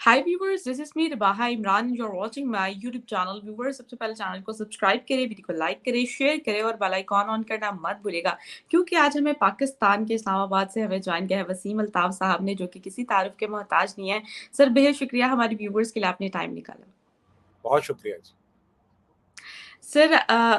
Hi viewers, this is me Ribaha Imran and you're watching my YouTube channel. Viewers, सबसे पहले channel को subscribe करें, video को like करें, शेयर करें और बेल आइकॉन ऑन करना मत भूलिएगा क्योंकि आज हमें पाकिस्तान के इस्लामाबाद से हमें ज्वाइन किया है वसीम अल्ताफ साहब ने, जो कि किसी तारीफ के मोहताज नहीं है। सर बेहद शुक्रिया हमारी व्यूवर्स के लिए आपने टाइम निकाला। बहुत शुक्रिया जी। सर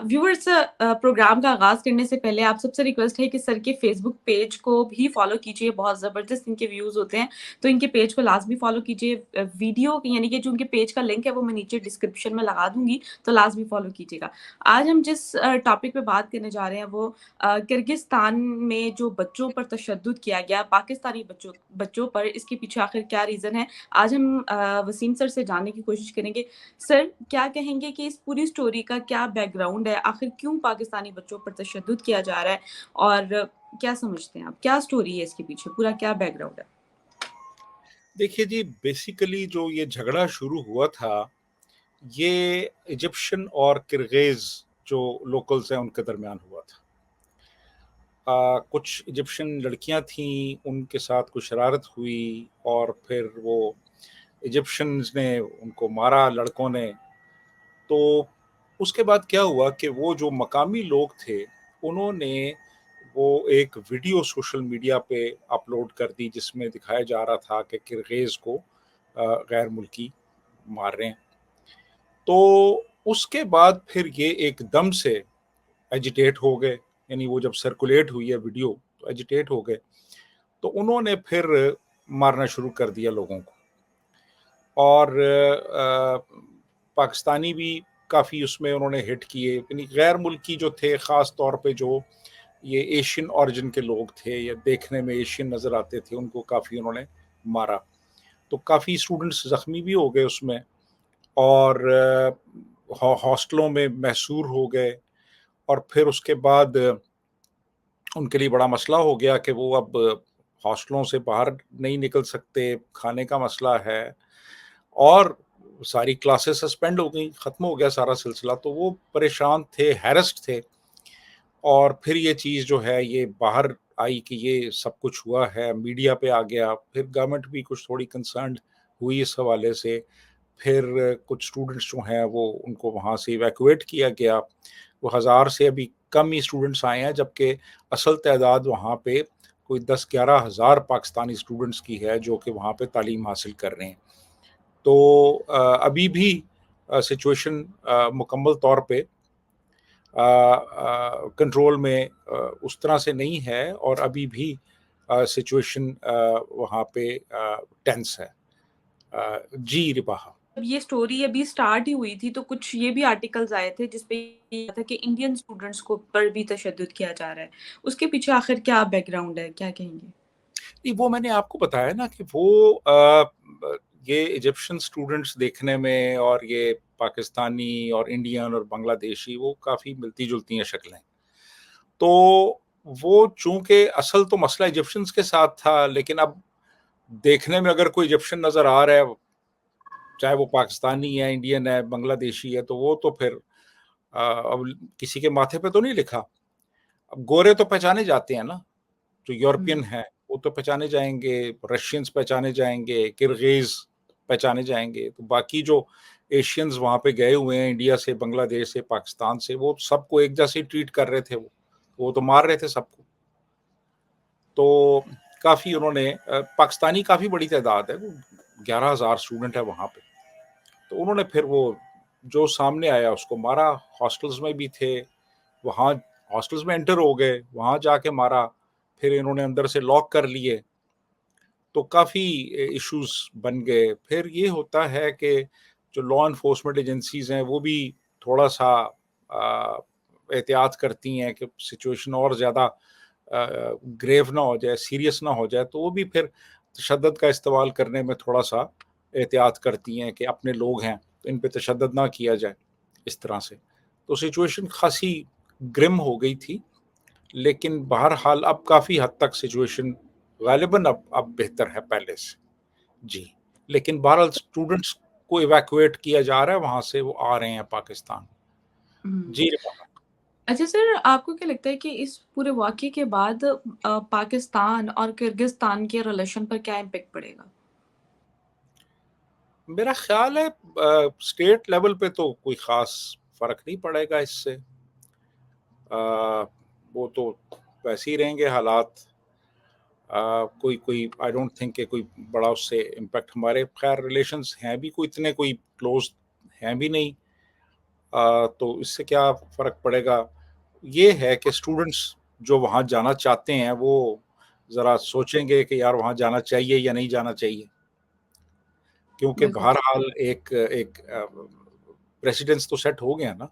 व्यूअर्स, प्रोग्राम का आगाज करने से पहले आप सबसे रिक्वेस्ट है कि सर के फेसबुक पेज को भी फॉलो कीजिए, बहुत ज़बरदस्त इनके व्यूज़ होते हैं, तो इनके पेज को लाजमी फॉलो कीजिए। वीडियो यानी कि जो उनके पेज का लिंक है वो मैं नीचे डिस्क्रिप्शन में लगा दूंगी, तो लाजमी फॉलो कीजिएगा। आज हम जिस टॉपिक पे बात करने जा रहे हैं वो किर्गिस्तान में जो बच्चों पर तशद्दुद किया गया, पाकिस्तानी बच्चों पर, इसके पीछे आखिर क्या रीज़न है, आज हम वसीम सर से जानने की कोशिश करेंगे। सर क्या कहेंगे कि इस पूरी स्टोरी का क्या बैकग्राउंड है, आखिर क्यों पाकिस्तानी बच्चों पर तशद्दुद किया जा रहा है और क्या समझते हैं आप, क्या स्टोरी है इसके पीछे, पूरा क्या बैकग्राउंड है? देखिए जी, बेसिकली जो ये झगड़ा शुरू हुआ था, ये इजिप्शियन और किर्गिज जो लोकल्स हैं उनके दरमियान हुआ था। कुछ इजिप्शियन लड़कियां थीं, उनके साथ कुछ शरारत हुई और फिर वो इजिप्शियंस ने उनको मारा, लड़कों ने। तो उसके बाद क्या हुआ कि वो जो मकामी लोग थे उन्होंने वो एक वीडियो सोशल मीडिया पे अपलोड कर दी जिसमें दिखाया जा रहा था कि किर्गिज को गैर मुल्की मार रहे हैं। तो उसके बाद फिर ये एकदम से एजिटेट हो गए, यानी वो जब सर्कुलेट हुई है वीडियो तो एजिटेट हो गए, तो उन्होंने फिर मारना शुरू कर दिया लोगों को। और पाकिस्तानी भी काफ़ी उसमें उन्होंने हिट किए, यानी गैर मुल्की जो थे, ख़ास तौर पे जो ये एशियन ऑरिजिन के लोग थे या देखने में एशियन नज़र आते थे, उनको काफ़ी उन्होंने मारा। तो काफ़ी स्टूडेंट्स ज़ख्मी भी हो गए उसमें, और हॉस्टलों में महसूर हो गए। और फिर उसके बाद उनके लिए बड़ा मसला हो गया कि वो अब हॉस्टलों से बाहर नहीं निकल सकते, खाने का मसला है, और सारी क्लासेस सस्पेंड हो गई, ख़त्म हो गया सारा सिलसिला। तो वो परेशान थे, हैरस्ड थे। और फिर ये चीज़ जो है ये बाहर आई कि ये सब कुछ हुआ है, मीडिया पे आ गया। फिर गवर्नमेंट भी कुछ थोड़ी कंसर्न्ड हुई इस हवाले से। फिर कुछ स्टूडेंट्स जो हैं वो उनको वहाँ से इवैक्यूएट किया गया। वो 1000 से अभी कम ही स्टूडेंट्स आए हैं, जबकि असल तादाद वहाँ पे कोई 10-11 हज़ार पाकिस्तानी स्टूडेंट्स की है जो कि वहाँ पे तालीम हासिल कर रहे हैं। तो अभी भी सिचुएशन मुकम्मल तौर पे कंट्रोल में उस तरह से नहीं है, और अभी भी सिचुएशन वहाँ पे टेंस है। जी रिबाहा। जब ये स्टोरी अभी स्टार्ट ही हुई थी तो कुछ ये भी आर्टिकल्स आए थे जिसपे ये था कि इंडियन स्टूडेंट्स को पर भी तशद्दुद किया जा रहा है, उसके पीछे आखिर क्या बैकग्राउंड है, क्या कहेंगे? नहीं, वो मैंने आपको बताया ना कि वो ये इजिप्शियन स्टूडेंट्स देखने में और ये पाकिस्तानी और इंडियन और बांग्लादेशी वो काफ़ी मिलती जुलती हैं शक्लें। तो वो चूंकि असल तो मसला इजिप्शियंस के साथ था, लेकिन अब देखने में अगर कोई इजिप्शियन नज़र आ रहा है, चाहे वो पाकिस्तानी है, इंडियन है, बांग्लादेशी है, तो वो तो फिर अब किसी के माथे पे तो नहीं लिखा। अब गोरे तो पहचाने जाते हैं ना, जो यूरोपियन हैं वो तो पहचाने जाएंगे, रशियंस पहचाने जाएंगे, किर्गिज पहचाने जाएंगे। तो बाकी जो एशियंस वहाँ पे गए हुए हैं इंडिया से, बांग्लादेश से, पाकिस्तान से, वो सबको एक जैसे ही ट्रीट कर रहे थे। वो तो मार रहे थे सबको। तो काफ़ी उन्होंने पाकिस्तानी काफ़ी बड़ी तादाद है, वो 11,000 स्टूडेंट है वहाँ पे। तो उन्होंने फिर वो जो सामने आया उसको मारा। हॉस्टल्स में भी थे, वहाँ हॉस्टल्स में एंटर हो गए, वहाँ जाके मारा। फिर इन्होंने अंदर से लॉक कर लिए, तो काफ़ी इश्यूज बन गए। फिर ये होता है कि जो लॉ इन्फोर्समेंट एजेंसीज हैं वो भी थोड़ा सा एहतियात करती हैं कि सिचुएशन और ज़्यादा ग्रेव ना हो जाए, सीरियस ना हो जाए, तो वो भी फिर तशद्दुद का इस्तेमाल करने में थोड़ा सा एहतियात करती हैं कि अपने लोग हैं तो इन पे तशद्दुद ना किया जाए इस तरह से। तो सिचुएशन खासी ग्रिम हो गई थी, लेकिन बहरहाल अब काफ़ी हद तक सिचुएशन गालिबन अब बेहतर है पहले से। जी, लेकिन बहरहाल स्टूडेंट्स को इवैक्यूएट किया जा रहा है वहाँ से, वो आ रहे हैं पाकिस्तान। हम्म। जी रिबाहा। अच्छा सर, आपको क्या लगता है कि इस पूरे वाक़ये के बाद पाकिस्तान और किर्गिस्तान के रिलेशन पर क्या इम्पैक्ट पड़ेगा? मेरा ख़्याल है स्टेट लेवल पे तो कोई ख़ास फ़र्क नहीं पड़ेगा इससे। वो तो वैसे ही रहेंगे हालात। कोई कोई आई डोंट थिंक कि कोई बड़ा उससे इम्पैक्ट, हमारे ख़ैर रिलेशंस हैं भी कोई इतने कोई क्लोज़ हैं भी नहीं। तो इससे क्या फ़र्क पड़ेगा? ये है कि स्टूडेंट्स जो वहाँ जाना चाहते हैं, वो ज़रा सोचेंगे कि यार वहाँ जाना चाहिए या नहीं जाना चाहिए। क्योंकि बिल्कुल, बहरहाल एक एक प्रेसिडेंस तो सेट हो गया ना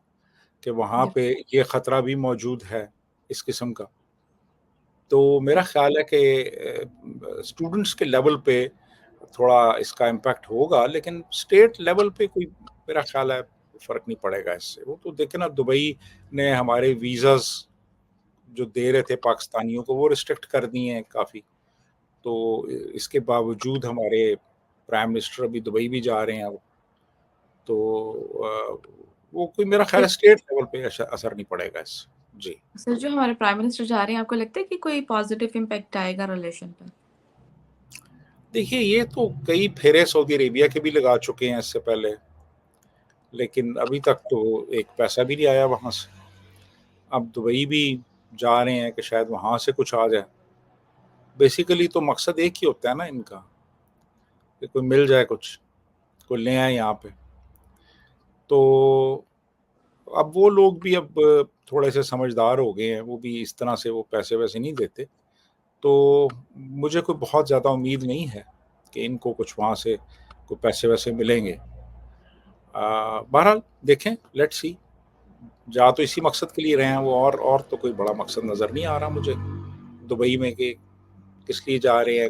कि वहाँ बिल्कुल, पे ये खतरा भी मौजूद है इस किस्म का। तो मेरा ख़्याल है कि स्टूडेंट्स के लेवल पे थोड़ा इसका इम्पैक्ट होगा, लेकिन स्टेट लेवल पे कोई मेरा ख़्याल है फ़र्क नहीं पड़ेगा इससे। वो तो देखें ना, दुबई ने हमारे वीज़ाज़ जो दे रहे थे पाकिस्तानियों को वो रिस्ट्रिक्ट कर दिए हैं काफ़ी। तो इसके बावजूद हमारे प्राइम मिनिस्टर अभी दुबई भी जा रहे हैं अब। तो वो कोई मेरा ख़्याल है बिल्कुल। स्टेट लेवल पे असर नहीं पड़ेगा इससे। जी। सर, जो हमारे प्राइम मिनिस्टर जा रहे हैं, आपको लगता है कि कोई पॉज़िटिव इम्पैक्ट आएगा रिलेशन पर? देखिए, ये तो कई फेरे सऊदी अरेबिया के भी लगा चुके हैं इससे पहले, लेकिन अभी तक तो एक पैसा भी नहीं आया वहाँ से। अब दुबई भी जा रहे हैं कि शायद वहाँ से कुछ आ जाए। बेसिकली तो मकसद एक ही होता है ना इनका, कि कोई मिल जाए कुछ, कोई ले आए यहाँ पे। तो अब वो लोग भी अब थोड़े से समझदार हो गए हैं, वो भी इस तरह से वो पैसे-वैसे नहीं देते। तो मुझे कोई बहुत ज़्यादा उम्मीद नहीं है कि इनको कुछ वहाँ से कोई पैसे-वैसे मिलेंगे। बहरहाल देखें, लेट्स सी। जा तो इसी मकसद के लिए रहे हैं वो, और तो कोई बड़ा मकसद नज़र नहीं आ रहा मुझे दुबई में कि किस लिए जा रहे हैं।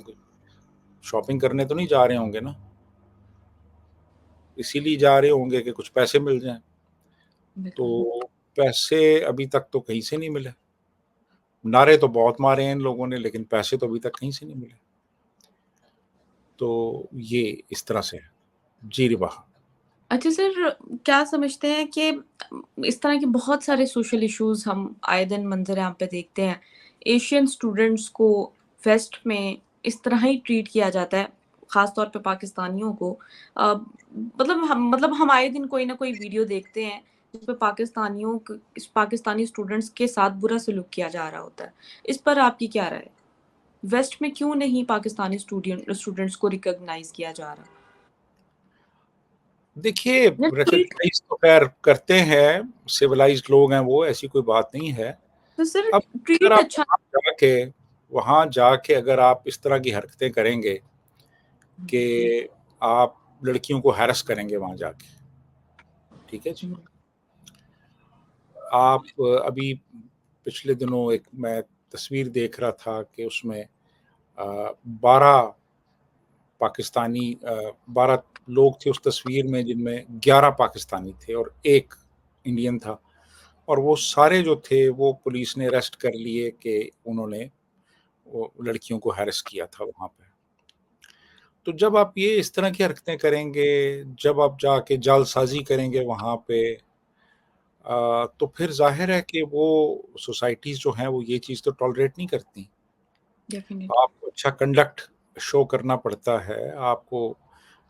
शॉपिंग करने तो नहीं जा रहे होंगे ना, इसीलिए जा रहे होंगे कि कुछ पैसे मिल जाएं। तो बिल्कुल। पैसे अभी तक तो कहीं से नहीं मिले। नारे तो बहुत मारे हैं इन लोगों ने, लेकिन पैसे तो अभी तक कहीं से नहीं मिले। तो ये इस तरह से है। जी रिवाह। अच्छा सर, क्या समझते हैं कि इस तरह के बहुत सारे सोशल इश्यूज़ हम आए दिन मंज़र-आम पे देखते हैं। एशियन स्टूडेंट्स को वेस्ट में इस तरह ही ट्रीट किया जाता है, ख़ास तौर पे पाकिस्तानियों को। मतलब हम आए दिन कोई ना कोई वीडियो देखते हैं, जिस पे पाकिस्तानी स्टूडेंट्स के साथ बुरा सलूक किया जा रहा होता है। इस पर आपकी क्या राय है? वेस्ट में क्यों नहीं पाकिस्तानी स्टूडेंट्स को रिकॉग्नाइज़ किया जा रहा? देखिए, या ट्रीट रिकॉग्नाइज़ तो ख़ैर करते हैं, सिविलाइज़्ड लोग हैं वो, ऐसी कोई बात नहीं है। तो सर अब अगर ट्रीट आप अच्छा वहाँ जाके अगर आप इस तरह की हरकतें करेंगे हुँ, कि आप लड़कियों को हैरेस करेंगे वहाँ जाके, ठीक है जी? हुँ, आप अभी पिछले दिनों एक मैं तस्वीर देख रहा था कि उसमें 12 12 लोग थे उस तस्वीर में, जिनमें 11 पाकिस्तानी थे और 1 इंडियन था। और वो सारे जो थे वो पुलिस ने अरेस्ट कर लिए कि उन्होंने वो लड़कियों को हैरेस किया था वहाँ पे। तो जब आप ये इस तरह की हरकतें करेंगे, जब आप जाके जालसाज़ी करेंगे वहाँ पे, तो फिर ज़ाहिर है कि वो सोसाइटीज़ जो हैं वो ये चीज़ तो टॉलरेट नहीं करती। डेफ़िनिटली, आपको अच्छा कंडक्ट शो करना पड़ता है, आपको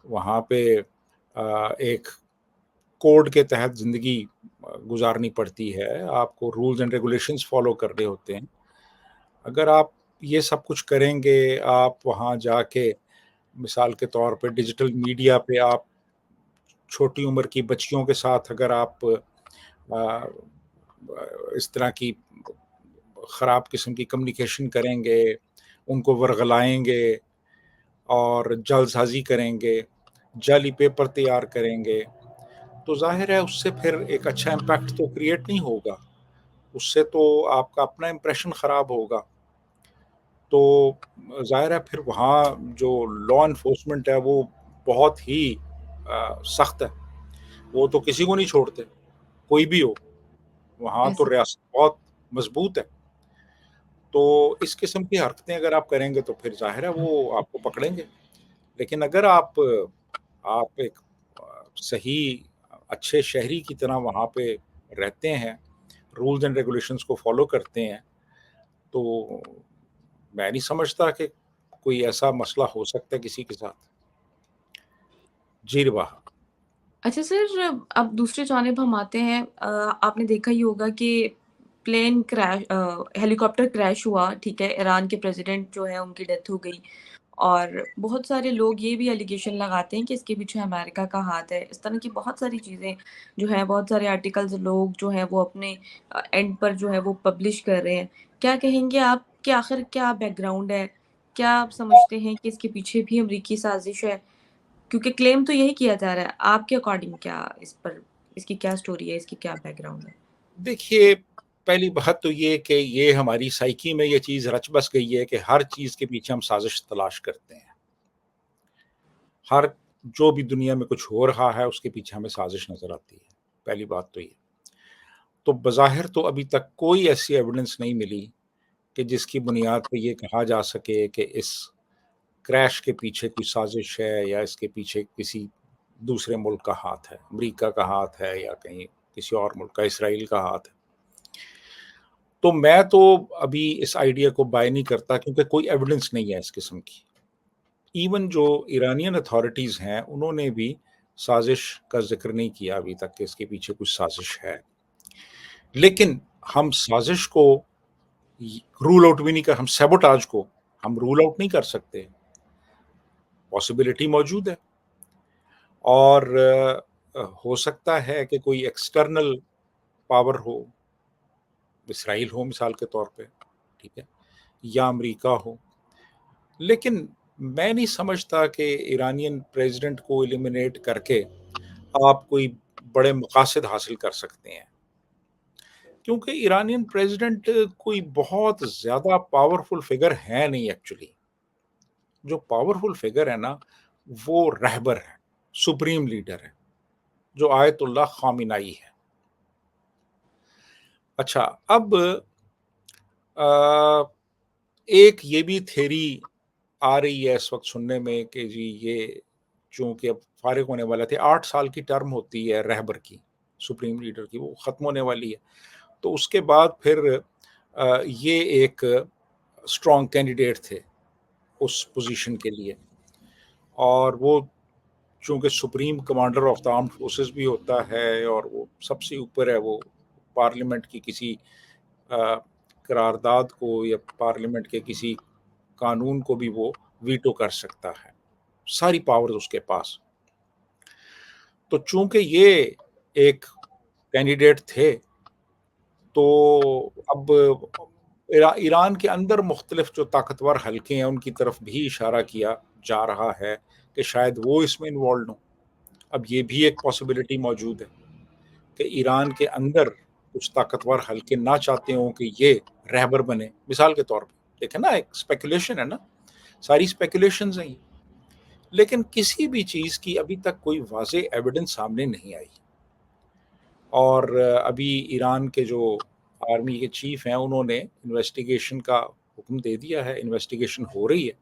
वहाँ पे एक कोड के तहत ज़िंदगी गुज़ारनी पड़ती है, आपको रूल्स एंड रेगुलेशंस फ़ॉलो करने होते हैं। अगर आप ये सब कुछ करेंगे, आप वहाँ जाके मिसाल के तौर पे डिजिटल मीडिया पे आप छोटी उम्र की बच्चियों के साथ अगर आप इस तरह की ख़राब किस्म की कम्युनिकेशन करेंगे, उनको वर्ग़लाएँगे और जालसाज़ी करेंगे, जाली पेपर तैयार करेंगे, तो ज़ाहिर है उससे फिर एक अच्छा इम्पैक्ट तो क्रिएट नहीं होगा। उससे तो आपका अपना इम्प्रेशन ख़राब होगा। तो ज़ाहिर है फिर वहाँ जो लॉ एनफोर्समेंट है वो बहुत ही सख्त है। वो तो किसी को नहीं छोड़ते, कोई भी हो। वहाँ तो ऐसा रियासत बहुत मज़बूत है। तो इस किस्म की हरकतें अगर आप करेंगे तो फिर ज़ाहिर है वो आपको पकड़ेंगे। लेकिन अगर आप एक सही अच्छे शहरी की तरह वहाँ पे रहते हैं, रूल्स एंड रेगुलेशंस को फ़ॉलो करते हैं, तो मैं नहीं समझता कि कोई ऐसा मसला हो सकता है किसी के साथ। जी वाह! अच्छा सर, अब दूसरी जानिब हम आते हैं। आपने देखा ही होगा कि हेलीकॉप्टर क्रैश हुआ, ठीक है? ईरान के प्रेज़िडेंट जो है उनकी डेथ हो गई। और बहुत सारे लोग ये भी एलिगेशन लगाते हैं कि इसके पीछे अमेरिका का हाथ है। इस तरह की बहुत सारी चीज़ें जो हैं, बहुत सारे आर्टिकल्स लोग जो हैं वो अपने एंड पर जो है वो पब्लिश कर रहे हैं। क्या कहेंगे आप कि आखिर क्या बैकग्राउंड है? क्या आप समझते हैं कि इसके पीछे भी अमरीकी साज़िश है? क्योंकि क्लेम तो यही किया जा रहा है। आपके अकॉर्डिंग क्या इस पर, इसकी क्या स्टोरी है? इसकी क्या बैकग्राउंड है? देखिए, पहली बात तो ये कि ये हमारी साइकी में ये चीज़ रच बस गई है कि हर चीज़ के पीछे हम साज़िश तलाश करते हैं। हर जो भी दुनिया में कुछ हो रहा है, उसके पीछे हमें साज़िश नज़र आती है, पहली बात तो ये। तो बज़ाहिर तो अभी तक कोई ऐसी एविडेंस नहीं मिली कि जिसकी बुनियाद पे ये कहा जा सके कि इस क्रैश के पीछे कोई साज़िश है या इसके पीछे किसी दूसरे मुल्क का हाथ है, अमेरिका का हाथ है या कहीं किसी और मुल्क का, इसराइल का हाथ है। तो मैं तो अभी इस आइडिया को बाय नहीं करता क्योंकि कोई एविडेंस नहीं है इस किस्म की। इवन जो ईरानियन अथॉरिटीज़ हैं, उन्होंने भी साज़िश का ज़िक्र नहीं किया अभी तक कि इसके पीछे कुछ साज़िश है। लेकिन हम साज़िश को रूल आउट भी नहीं कर हम सैबोटाज को हम रूल आउट नहीं कर सकते। पॉसिबिलिटी मौजूद है और हो सकता है कि कोई एक्सटर्नल पावर हो, इसराइल हो मिसाल के तौर पे, ठीक है? या अमेरिका हो। लेकिन मैं नहीं समझता कि ईरानियन प्रेज़िडेंट को एलिमिनेट करके आप कोई बड़े मकासद हासिल कर सकते हैं। क्योंकि ईरानियन प्रेज़िडेंट कोई बहुत ज़्यादा पावरफुल फ़िगर है नहीं एक्चुअली। जो पावरफुल फ़िगर है ना, वो रहबर है, सुप्रीम लीडर है, जो आयतुल्लाह ख़ामेनी है। अच्छा, अब अ, एक ये भी थ्योरी आ रही है इस वक़्त सुनने में कि जी ये चूँकि अब फ़ारिग होने वाला थे, 8 साल की टर्म होती है रहबर की, सुप्रीम लीडर की, वो ख़त्म होने वाली है। तो उसके बाद फिर ये एक स्ट्रॉन्ग कैंडिडेट थे उस पोज़ीशन के लिए और वो चूँकि supreme commander of the armed forces भी होता है और वो सबसे ऊपर है, वो पार्लियामेंट की किसी अ, करारदाद को या पार्लियामेंट के किसी कानून को भी वो वीटो कर सकता है। सारी पावर्स उसके पास। तो चूँकि ये एक कैंडिडेट थे, तो अब ईरान के अंदर मुख्तलिफ जो ताकतवर हलके हैं, उनकी तरफ भी इशारा किया जा रहा है कि शायद वो इसमें इन्वॉल्व्ड हों। अब ये भी एक पॉसिबिलिटी मौजूद है कि ईरान के अंदर कुछ ताकतवर हलके ना चाहते हों कि ये रहबर बने, मिसाल के तौर पे। देखें ना, एक स्पेकुलेशन है ना, सारी स्पेकुलेशंस हैं ये। लेकिन किसी भी चीज़ की अभी तक कोई वाज़ेह एविडेंस सामने नहीं आई और अभी ईरान के जो आर्मी के चीफ हैं, उन्होंने इन्वेस्टिगेशन का हुक्म दे दिया है, इन्वेस्टिगेशन हो रही है।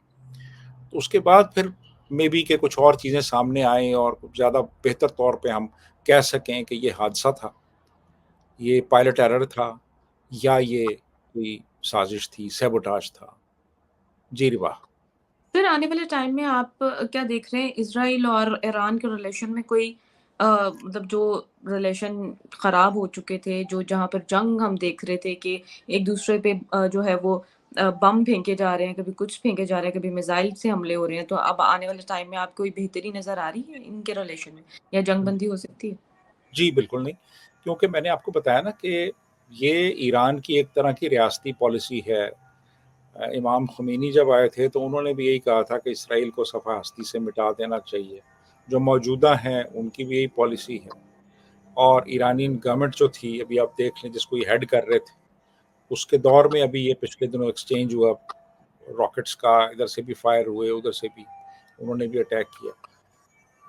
तो उसके बाद फिर मेबी के कुछ और चीज़ें सामने आएँ और कुछ ज़्यादा बेहतर तौर पे हम कह सकें कि ये हादसा था, ये पायलट एरर था या ये कोई साज़िश थी, सैबोटाज था। जी वाह! फिर आने वाले टाइम में आप क्या देख रहे हैं, इज़राइल और ईरान के रिलेशन में कोई मतलब जो रिलेशन ख़राब हो चुके थे, जो जहाँ पर जंग हम देख रहे थे कि एक-दूसरे पे जो है वो बम फेंके जा रहे हैं, कभी कुछ फेंके जा रहे हैं, कभी मिसाइल से हमले हो रहे हैं, तो अब आने वाले टाइम में आपको कोई बेहतरी नज़र आ रही है इनके रिलेशन में या जंग बंदी हो सकती है? जी, बिल्कुल नहीं, क्योंकि मैंने आपको बताया ना कि ये ईरान की एक तरह की रियासती पॉलिसी है। इमाम ख़ुमैनी जब आए थे तो उन्होंने भी यही कहा था कि इसराइल को सफ़ा हस्ती से मिटा देना चाहिए। जो मौजूदा हैं उनकी भी यही पॉलिसी है और ईरानियन गवर्नमेंट जो थी, अभी आप देख लें जिसको ये हेड कर रहे थे, उसके दौर में अभी ये पिछले दिनों एक्सचेंज हुआ, रॉकेट्स का इधर से भी फायर हुए, उधर से भी उन्होंने भी अटैक किया।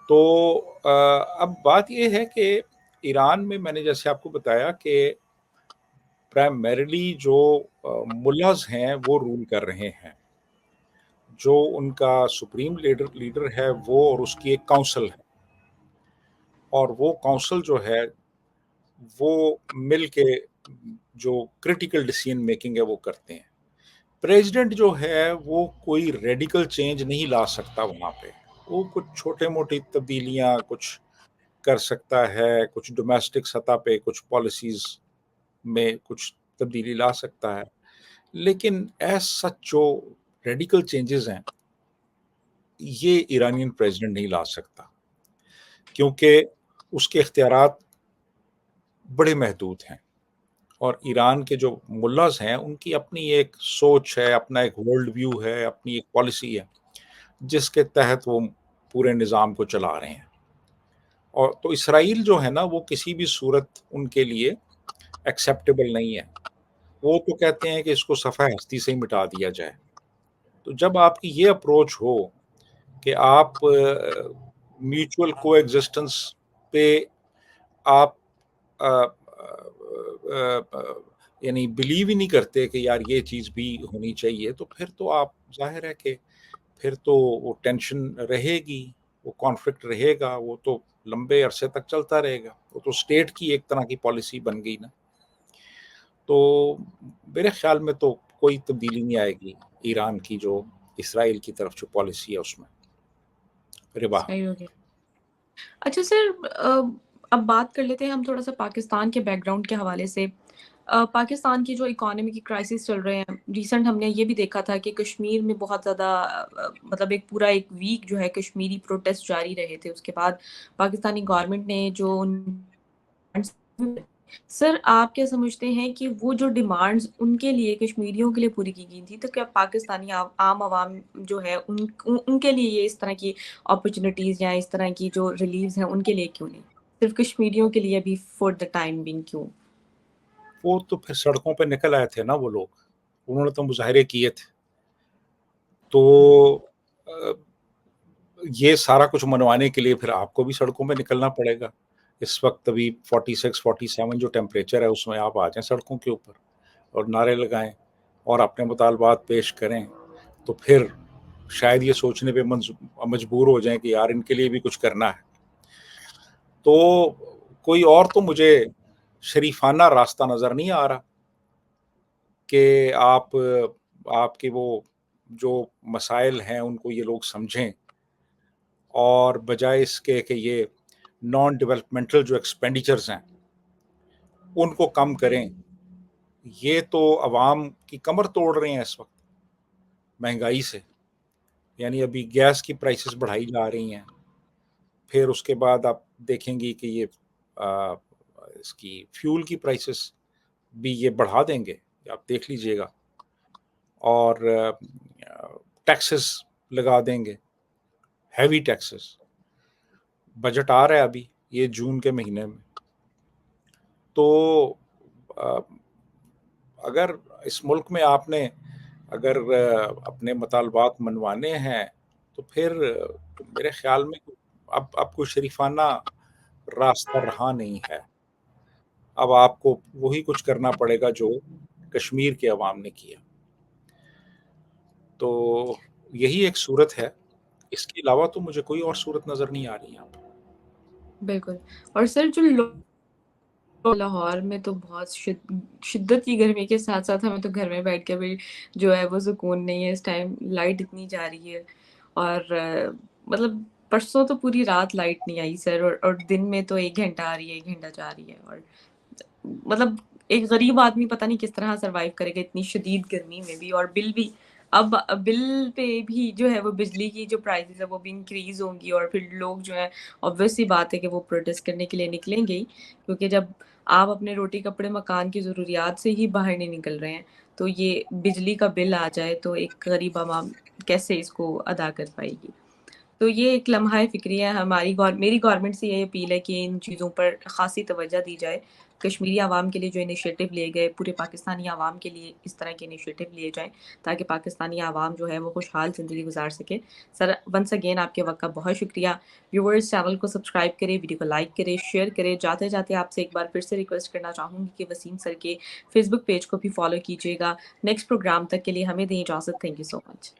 तो अब बात ये है कि ईरान में मैंने जैसे आपको बताया कि प्राइमरीली जो मुल्लाज़ हैं वो रूल कर रहे हैं। जो उनका सुप्रीम लीडर लीडर है वो और उसकी एक काउंसिल है और वो काउंसिल जो है वो मिल के जो क्रिटिकल डिसीजन मेकिंग है वो करते हैं। प्रेसिडेंट जो है वो कोई रेडिकल चेंज नहीं ला सकता वहाँ पे। وہ کچھ چھوٹے موٹی تبدیلیاں کچھ کر سکتا ہے, کچھ ڈومیسٹک سطح پہ کچھ پالیسیز میں کچھ تبدیلی لا سکتا ہے, لیکن ایز سچ جو ریڈیکل چینجز ہیں یہ ایرانین پریزیڈنٹ نہیں لا سکتا, کیونکہ اس کے اختیارات بڑے محدود ہیں, اور ایران کے جو ملاز ہیں ان کی اپنی ایک سوچ ہے, اپنا ایک ورلڈ ویو ہے, اپنی ایک پالیسی ہے جس کے تحت وہ پورے نظام کو چلا رہے ہیں. اور تو اسرائیل جو ہے نا وہ کسی بھی صورت ان کے لیے ایکسیپٹیبل نہیں ہے. وہ تو کہتے ہیں کہ اس کو صفحہ ہستی سے ہی مٹا دیا جائے. تو جب آپ کی یہ اپروچ ہو کہ آپ میوچول کو ایگزسٹنس پہ آپ یعنی بلیو ہی نہیں کرتے کہ یار یہ چیز بھی ہونی چاہیے, تو پھر تو آپ ظاہر ہے کہ پھر تو وہ ٹینشن رہے گی, وہ کانفلکٹ رہے گا, وہ تو لمبے عرصے تک چلتا رہے گا. وہ تو اسٹیٹ کی ایک طرح کی پالیسی بن گئی نا. تو میرے خیال میں تو کوئی تبدیلی نہیں آئے گی ایران کی جو اسرائیل کی طرف جو پالیسی ہے اس میں. ربا. صحیح ہو گیا. اچھا سر، اب بات کر لیتے ہیں ہم تھوڑا سا پاکستان کے بیک گراؤنڈ کے حوالے سے. پاکستان کی جو اکانومی کی کرائسس چل رہے ہیں ریسنٹ، ہم نے یہ بھی دیکھا تھا کہ کشمیر میں بہت زیادہ مطلب ایک پورا ایک ویک جو ہے کشمیری پروٹیسٹ جاری رہے تھے. اس کے بعد پاکستانی گورنمنٹ نے جو سر آپ کیا سمجھتے ہیں کہ وہ جو ڈیمانڈز ان کے لیے کشمیریوں کے لیے پوری کی گئی تھی، تو کیا پاکستانی عام عوام جو ہے ان کے لیے یہ اس طرح کی اپرچونیٹیز یا اس طرح کی جو ریلیفز ہیں ان کے لیے کیوں نہیں، صرف کشمیریوں کے لیے بھی فور دا ٹائم بینگ کیوں؟ وہ تو پھر سڑکوں پہ نکل آئے تھے نا وہ لوگ, انہوں نے تو مظاہرے کیے تھے. تو یہ سارا کچھ منوانے کے لیے پھر آپ کو بھی سڑکوں پہ نکلنا پڑے گا. اس وقت ابھی 46 47 جو ٹیمپریچر ہے اس میں آپ آ جائیں سڑکوں کے اوپر اور نعرے لگائیں اور اپنے مطالبات پیش کریں, تو پھر شاید یہ سوچنے پہ مجبور ہو جائیں کہ یار ان کے لیے بھی کچھ کرنا ہے. تو کوئی اور تو مجھے شریفانہ راستہ نظر نہیں آ رہا کہ آپ کے وہ جو مسائل ہیں ان کو یہ لوگ سمجھیں, اور بجائے اس کے کہ یہ نان ڈیولپمنٹل جو ایکسپینڈیچرز ہیں ان کو کم کریں. یہ تو عوام کی کمر توڑ رہے ہیں اس وقت مہنگائی سے. یعنی ابھی گیس کی پرائسز بڑھائی جا رہی ہیں, پھر اس کے بعد آپ دیکھیں گی کہ یہ اس کی فیول کی پرائسز بھی یہ بڑھا دیں گے, آپ دیکھ لیجئے گا, اور ٹیکسز لگا دیں گے, ہیوی ٹیکسز. بجٹ آ رہا ہے ابھی یہ جون کے مہینے میں. تو اگر اس ملک میں آپ نے اگر اپنے مطالبات منوانے ہیں تو پھر میرے خیال میں اب کوئی شریفانہ راستہ رہا نہیں ہے. اب آپ کو وہی کچھ کرنا پڑے گا جو کشمیر کے عوام نے کیا. تو یہی ایک صورت ہے, اس کے علاوہ تو مجھے کوئی اور صورت نظر نہیں آ رہی ہے. بالکل. اور سر جو لاہور میں تو بہت شدت کی گرمی کے ساتھ ساتھ ہمیں تو گھر میں بیٹھ کے بھی جو ہے وہ سکون نہیں ہے. اس ٹائم لائٹ اتنی جا رہی ہے, اور مطلب پرسوں تو پوری رات لائٹ نہیں آئی سر, اور دن میں تو 1 گھنٹہ آ رہی ہے, 1 گھنٹہ جا رہی ہے. اور مطلب ایک غریب آدمی پتہ نہیں کس طرح سروائیو کرے گا اتنی شدید گرمی میں بھی. اور بل بھی اب بل پہ بھی جو ہے وہ بجلی کی جو پرائسز ہے وہ بھی انکریز ہوں گی, اور پھر لوگ جو ہے obvious سی بات ہے کہ وہ پروٹیسٹ کرنے کے لیے نکلیں گے, کیونکہ جب آپ اپنے روٹی کپڑے مکان کی ضروریات سے ہی باہر نہیں نکل رہے ہیں تو یہ بجلی کا بل آ جائے تو ایک غریب عوام کیسے اس کو ادا کر پائے گی. تو یہ ایک لمحہ فکری ہے میری گورنمنٹ سے یہ اپیل ہے کہ ان چیزوں پر خاصی توجہ دی جائے. کشمیری عوام کے لیے جو انیشیٹو لیے گئے, پورے پاکستانی عوام کے لیے اس طرح کے انیشیٹو لیے جائیں تاکہ پاکستانی عوام جو ہے وہ خوشحال زندگی گزار سکے. سر ونس اگین آپ کے وقت کا بہت شکریہ. ویورز چینل کو سبسکرائب کریں, ویڈیو کو لائک کریں, شیئر کریں. جاتے جاتے آپ سے ایک بار پھر سے ریکویسٹ کرنا چاہوں گی کہ وسیم سر کے فیس بک پیج کو بھی فالو کیجیے گا. نیکسٹ پروگرام تک کے لیے ہمیں دیں اجازت. Thank you so much.